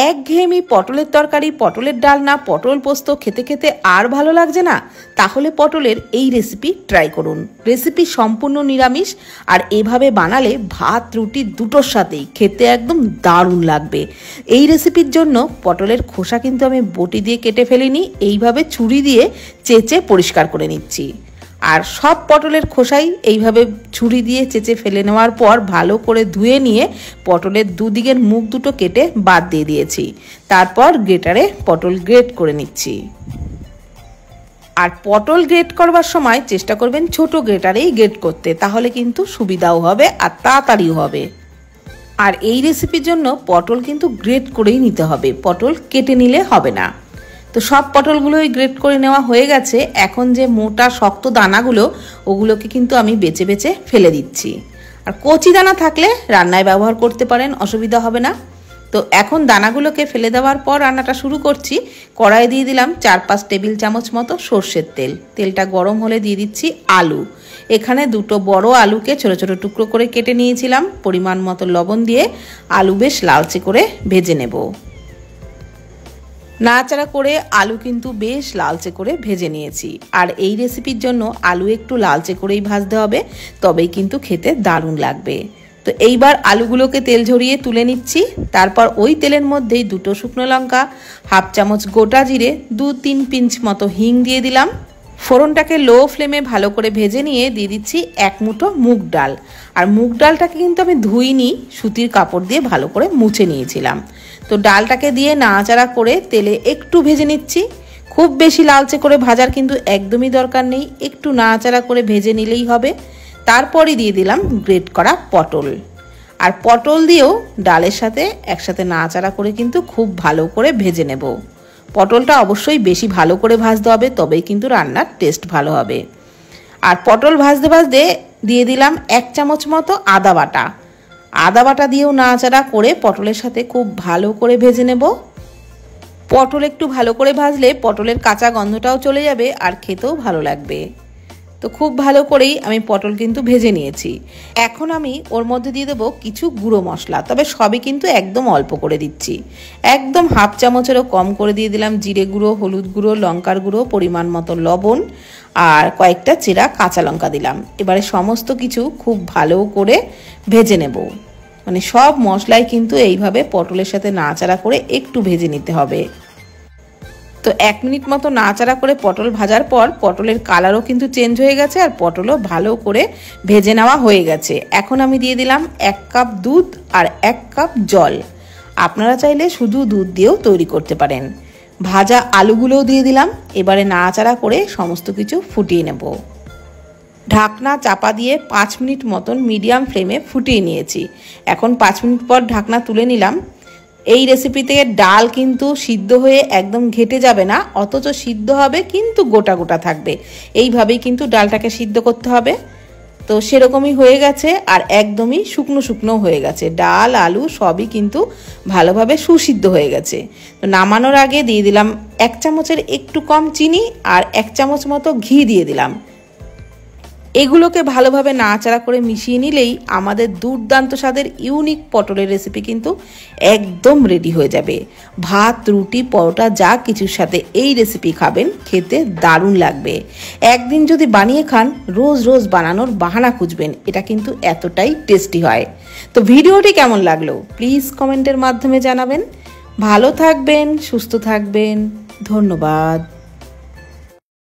একঘেয়েমি পটলের তরকারি, পটলের ডালনা, পটল পোস্ত খেতে খেতে আর ভালো লাগছে না? তাহলে পটলের এই রেসিপি ট্রাই করুন। রেসিপি সম্পূর্ণ নিরামিষ, আর এভাবে বানালে ভাত রুটি দুটোর সাথেই খেতে একদম দারুণ লাগবে। এই রেসিপির জন্য পটলের খোসা কিন্তু আমি বটি দিয়ে কেটে ফেলিনি, এইভাবে ছুরি দিয়ে চেঁচে পরিষ্কার করে নিচ্ছি। আর সব পটলের খোসাই এইভাবে ছুরি দিয়ে চেঁচে ফেলে নেওয়ার পর ভালো করে ধুয়ে নিয়ে পটলের দুদিকের মুখ দুটো কেটে বাদ দিয়ে দিয়েছি। তারপর গ্রেটারে পটল গ্রেট করে নিচ্ছি। আর পটল গ্রেট করবার সময় চেষ্টা করবেন ছোট গ্রেটারেই গ্রেট করতে, তাহলে কিন্তু সুবিধাও হবে আর তাড়াতাড়িও হবে। আর এই রেসিপির জন্য পটল কিন্তু গ্রেট করেই নিতে হবে, পটল কেটে নিলে হবে না। তো সব পটলগুলোই গ্রেট করে নেওয়া হয়ে গেছে। এখন যে মোটা শক্ত দানাগুলো, ওগুলোকে কিন্তু আমি বেছে বেছে ফেলে দিচ্ছি। আর কচি দানা থাকলে রান্নায় ব্যবহার করতে পারেন, অসুবিধা হবে না। তো এখন দানাগুলোকে ফেলে দেওয়ার পর রান্নাটা শুরু করছি। কড়াইয়ে দিয়ে দিলাম 4-5 টেবিল চামচ মতো সর্ষের তেল। তেলটা গরম হলে দিয়ে দিচ্ছি আলু। এখানে দুটো বড় আলুকে ছোট ছোট টুকরো করে কেটে নিয়েছিলাম। পরিমাণ মতো লবণ দিয়ে আলু বেশ লালচে করে ভেজে নেব। নাড়াচাড়া করে আলু কিন্তু বেশ লালচে করে ভেজে নিয়েছি। আর এই রেসিপির জন্য আলু একটু লালচে করেই ভাজতে হবে, তবেই কিন্তু খেতে দারুণ লাগবে। তো এইবার আলুগুলোকে তেল ঝরিয়ে তুলে নিচ্ছি। তারপর ওই তেলের মধ্যেই দুটো শুকনো লঙ্কা, 1/2 চামচ গোটা জিরে, 2-3 পিঞ্চ মতো হিং দিয়ে দিলাম। ফোড়নটাকে লো ফ্লেমে ভালো করে ভেজে নিয়ে দিয়ে দিচ্ছি 1 মুঠো মুগ ডাল। আর মুগ ডালটাকে কিন্তু আমি ধুইনি, সুতির কাপড় দিয়ে ভালো করে মুছে নিয়েছিলাম। তো ডালটাকে দিয়ে নাড়াচাড়া করে তেলে একটু ভেজে নিচ্ছি। খুব বেশি লালচে করে ভাজার কিন্তু একদমই দরকার নেই, একটু নাড়াচাড়া করে ভেজে নিলেই হবে। তারপরই দিয়ে দিলাম গ্রেট করা পটল। আর পটল দিয়েও ডালের সাথে একসাথে নাড়াচাড়া করে কিন্তু খুব ভালো করে ভেজে নেব। পটলটা অবশ্যই বেশি ভালো করে ভাজতে হবে, তবেই কিন্তু রান্নার টেস্ট ভালো হবে। আর পটল ভাজতে ভাজতে দিয়ে দিলাম 1 চামচ মতো আদা বাটা। আদা বাটা দিয়েও নাড়াচাড়া করে পটলের সাথে খুব ভালো করে ভেজে নেব। পটল একটু ভালো করে ভাজলে পটলের কাঁচা গন্ধটাও চলে যাবে আর খেতেও ভালো লাগবে। তো খুব ভালো করেই আমি পটল কিন্তু ভেজে নিয়েছি। এখন আমি ওর মধ্যে দিয়ে দেবো কিছু গুঁড়ো মশলা, তবে সবই কিন্তু একদম অল্প করে দিচ্ছি। একদম 1/2 চামচেরও কম করে দিয়ে দিলাম জিরে গুঁড়ো, হলুদ গুঁড়ো, লঙ্কার গুঁড়ো, পরিমাণ মতো লবণ, আর কয়েকটা চেরা কাঁচা লঙ্কা দিলাম। এবারে সমস্ত কিছু খুব ভালো করে ভেজে নেব। মানে সব মশলাই কিন্তু এইভাবে পটলের সাথে নাড়াচাড়া করে একটু ভেজে নিতে হবে। তো 1 মিনিট মতো নাড়াচাড়া করে পটল ভাজার পর পটলের কালারও কিন্তু চেঞ্জ হয়ে গেছে, আর পটলও ভালো করে ভেজে নেওয়া হয়ে গেছে। এখন আমি দিয়ে দিলাম 1 কাপ দুধ আর 1 কাপ জল। আপনারা চাইলে শুধু দুধ দিয়েও তৈরি করতে পারেন। ভাজা আলুগুলোও দিয়ে দিলাম। এবারে নাড়াচাড়া করে সমস্ত কিছু ফুটিয়ে নেব। ঢাকনা চাপা দিয়ে 5 মিনিট মতন মিডিয়াম ফ্লেমে ফুটিয়ে নিয়েছি। এখন 5 মিনিট পর ঢাকনা তুলে নিলাম। এই রেসিপিতে ডাল কিন্তু সিদ্ধ হয়ে একদম ঘেটে যাবে না, অথচ সিদ্ধ হবে কিন্তু গোটা গোটা থাকবে। এইভাবেই কিন্তু ডালটাকে সিদ্ধ করতে হবে। তো সেরকমই হয়ে গেছে, আর একদমই শুকনো শুকনো হয়ে গেছে। ডাল আলু সবই কিন্তু ভালোভাবে সুসিদ্ধ হয়ে গেছে। তো নামানোর আগে দিয়ে দিলাম 1 চামচের একটু কম চিনি আর 1 চামচ মতো ঘি দিয়ে দিলাম। এগুলোকে ভালোভাবে নাড়াচাড়া করে মিশিয়ে নিলেই আমাদের দুর্দান্ত স্বাদের ইউনিক পটলের রেসিপি কিন্তু একদম রেডি হয়ে যাবে। ভাত রুটি পরোটা যা কিছুর সাথে এই রেসিপি খাবেন, খেতে দারুণ লাগবে। একদিন যদি বানিয়ে খান, রোজ রোজ বানানোর বাহানা খুঁজবেন। এটা কিন্তু এতটাই টেস্টি হয়। তো ভিডিওটি কেমন লাগলো প্লিজ কমেন্টের মাধ্যমে জানাবেন। ভালো থাকবেন, সুস্থ থাকবেন। ধন্যবাদ।